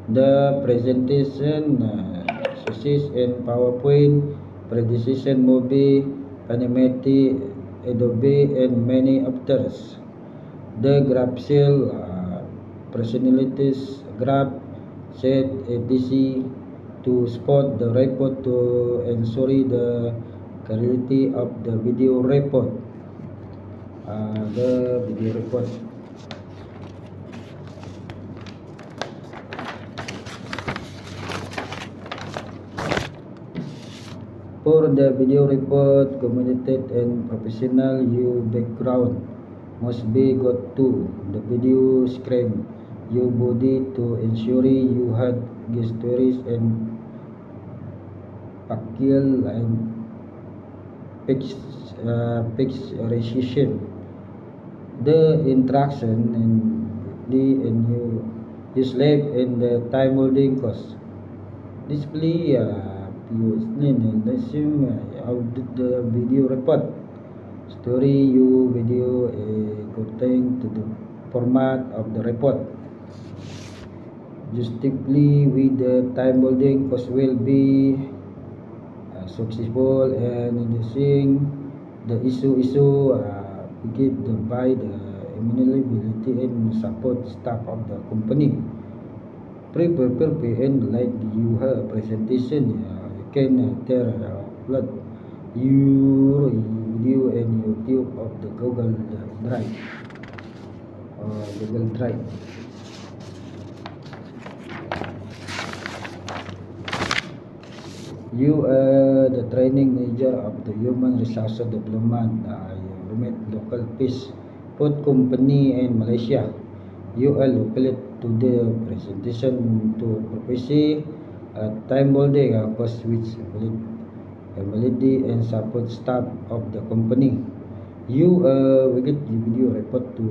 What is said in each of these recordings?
The presentation success in PowerPoint, presentation movie, Animati, Adobe, and many others. The graphical personalities graph set etc. to spot the report to ensure the quality of the video report. The video report. For the video report, communicated and professional, your background must be got to the video screen, your body to ensure you had gestures and facial and picturization. The interaction and you slave in the time holding cost. Display you explain and assume how the video report story you video contain to the format of the report. Justify with the time holding cost will be successful and inducing the issue get by the amenability and support staff of the company. Prepare and like you have presentation you can tell upload your video and YouTube of the Google Drive or Google Drive. You are the training manager of the human resources development Remote local fish food company in Malaysia. You are located to the presentation to prophecy time holding cost which validity and support staff of the company. You will get the video report to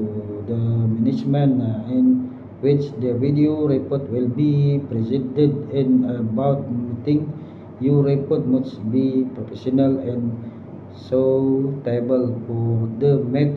the management in which the video report will be presented in about meeting. Your report must be professional and suitable for the meeting.